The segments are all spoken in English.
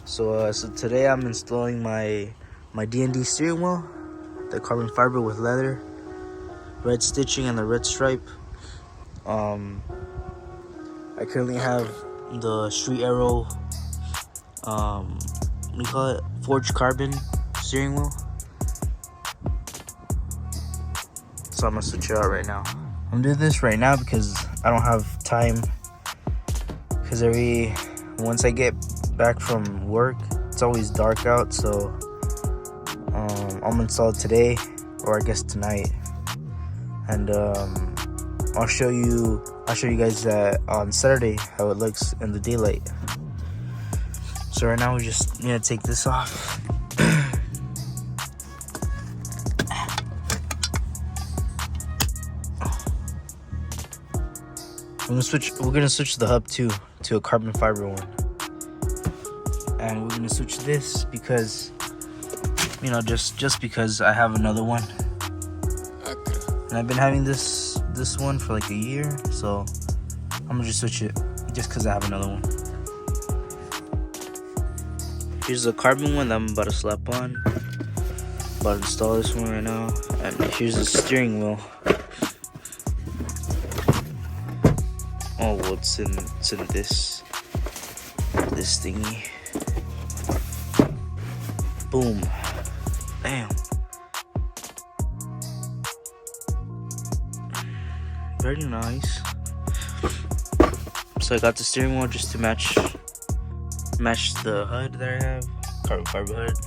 So today I'm installing my DND steering wheel, the carbon fiber with leather, red stitching, and the red stripe. I currently have the Street Arrow, what do you call it, forged carbon steering wheel. So I'm gonna switch it out right now. I'm doing this right now because I don't have time. Because once I get back from work, it's always dark out. So I'm gonna install it today, or I guess tonight. And I'll show you guys that on Saturday how it looks in the daylight. So right now we're just gonna take this off. We're gonna switch the hub to a carbon fiber one, and we're gonna switch this because, you know, just because I have another one, and I've been having this one for like a year, so I'm gonna just switch it just because I have another one. Here's the carbon one that I'm about to slap on. About to install this one right now, and here's the steering wheel. Oh, well, it's in this thingy. Boom. Bam. Very nice. So I got the steering wheel just to match the HUD that I have, carbon fiber HUD.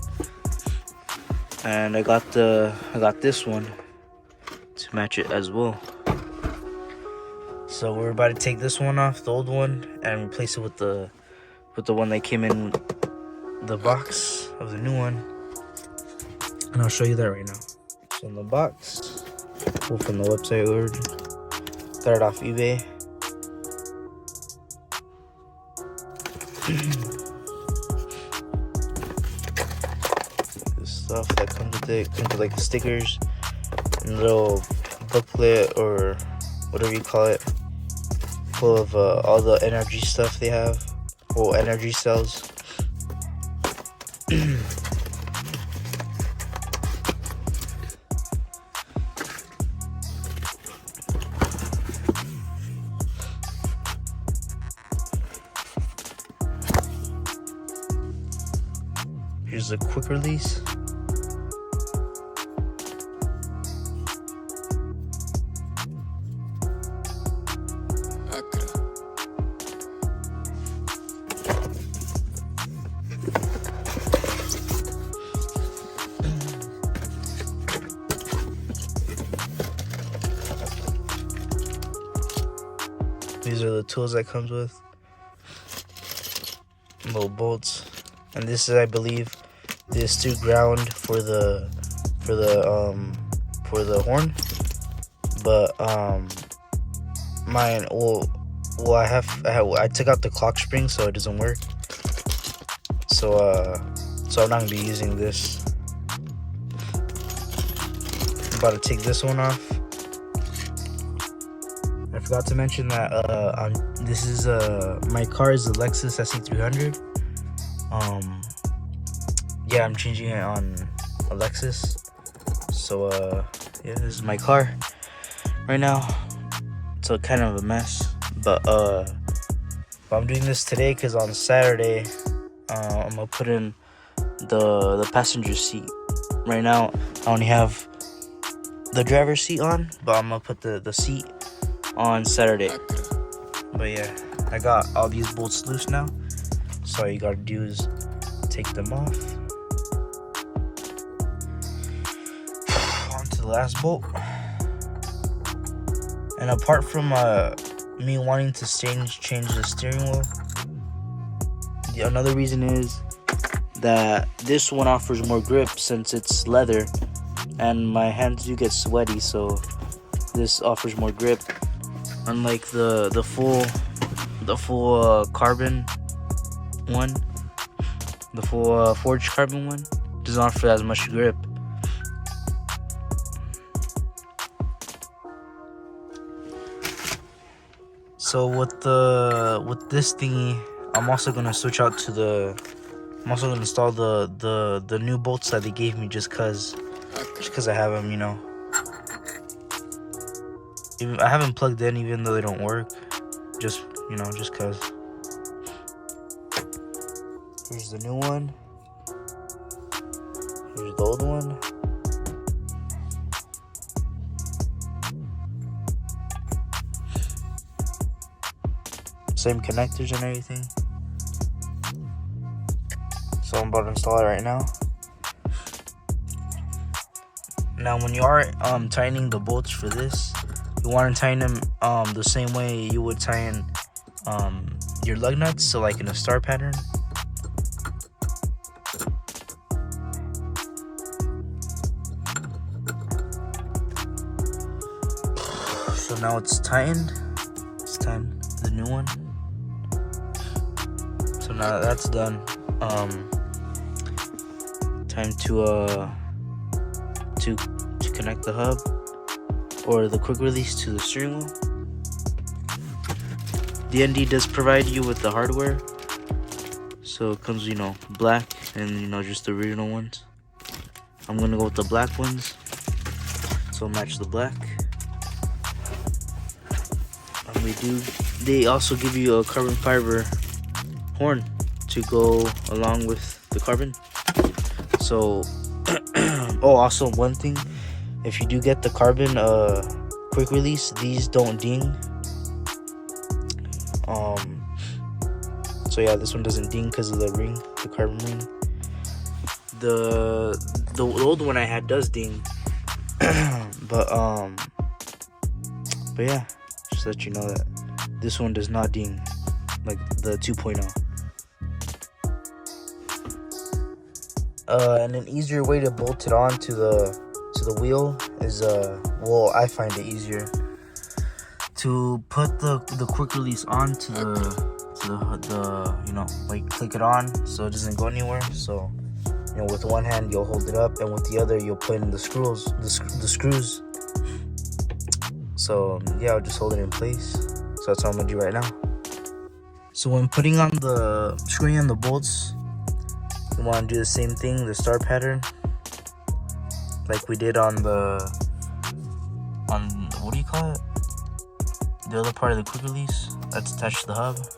And I got this one to match it as well. So we're about to take this one off, the old one, and replace it with the one that came in the box of the new one. And I'll show you that right now. So in the box, pull from the website ordered. Got it off eBay. The stuff that comes with it comes with like the stickers and a little booklet or whatever you call it, full of all the NRG stuff they have, or energy cells. Here's a quick release. These are the tools that comes with, little bolts, and this is, I believe, this to ground for the horn. But mine, I took out the clock spring, so it doesn't work. So I'm not gonna be using this. I'm about to take this one off. I forgot to mention that this is my car is the Lexus sc300. Yeah, I'm changing it on a Lexus. So yeah, this is my car right now. It's kind of a mess, but I'm doing this today because on Saturday I'm gonna put in the passenger seat. Right now I only have the driver's seat on, but I'm gonna put the seat on Saturday. But yeah, I got all these bolts loose now, so all you gotta do is take them off. On to the last bolt. And apart from me wanting to change the steering wheel, another reason is that this one offers more grip since it's leather, and my hands do get sweaty, so this offers more grip. Unlike the full carbon one, the full forged carbon one doesn't offer as much grip. So with this thingy, I'm also gonna switch out to the I'm also gonna install the new bolts that they gave me just cause I have them, you know. Even I haven't plugged in even though they don't work. Just, you know, just cause. Here's the new one. Here's the old one. Same connectors and everything. So I'm about to install it right now. Now when you are tightening the bolts for this, you want to tighten them the same way you would tighten your lug nuts, so like in a star pattern. So now it's tightened. It's time the new one. So now that's done. Time to connect the hub or the quick release to the steering wheel. DND does provide you with the hardware, so it comes, you know, black and, you know, just the original ones. I'm gonna go with the black ones, so match the black. And they also give you a carbon fiber horn to go along with the carbon. So oh, also one thing, if you do get the carbon quick release, these don't ding. So yeah, this one doesn't ding because of the ring, the carbon ring. The old one I had does ding. but yeah, just let you know that this one does not ding like the 2.0. And an easier way to bolt it on to the wheel is well, I find it easier to put the quick release on to the you know, like click it on so it doesn't go anywhere. So, you know, with one hand you'll hold it up, and with the other you'll put in the screws. So yeah, I'll just hold it in place. So that's what I'm gonna do right now. So when putting on the screwing on the bolts, you want to do the same thing, the star pattern, like we did on what do you call it? The other part of the quick release that's attached to the hub. So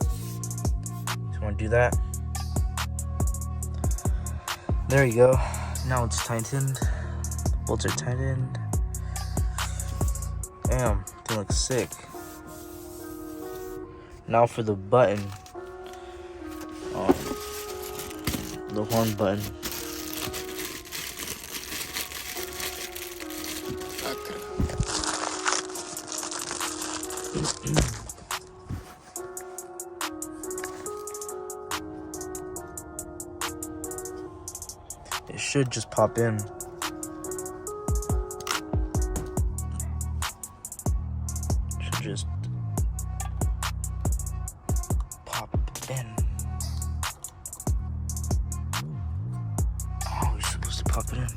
you want to do that. There you go. Now it's tightened. Bolts are tightened. Damn, they look sick. Now for the button. The horn button. It should just pop in. Should just pop in. Oh, we're supposed to pop it in.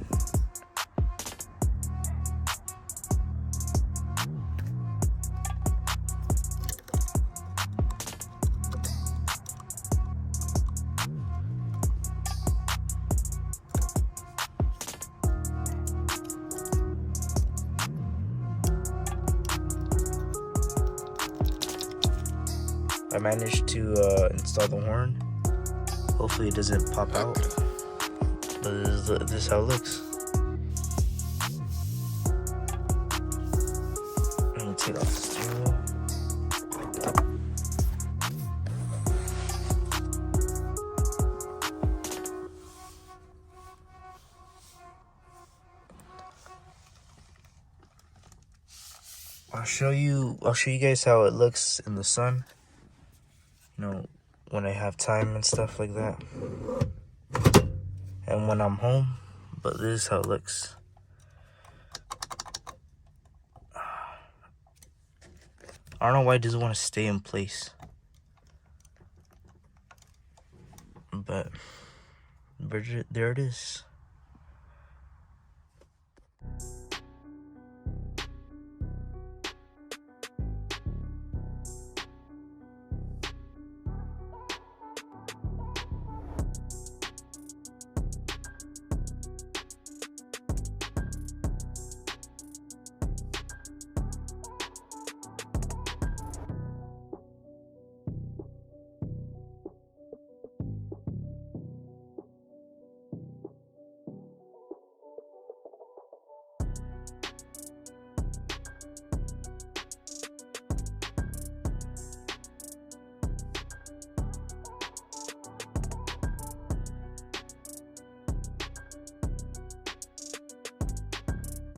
I managed to install the horn. Hopefully it doesn't pop out. But this is how it looks. Let me take off the steering wheel. I'll show you guys how it looks in the sun. You know, when I have time and stuff like that, and when I'm home. But this is how it looks. I don't know why it doesn't want to stay in place, but there it is.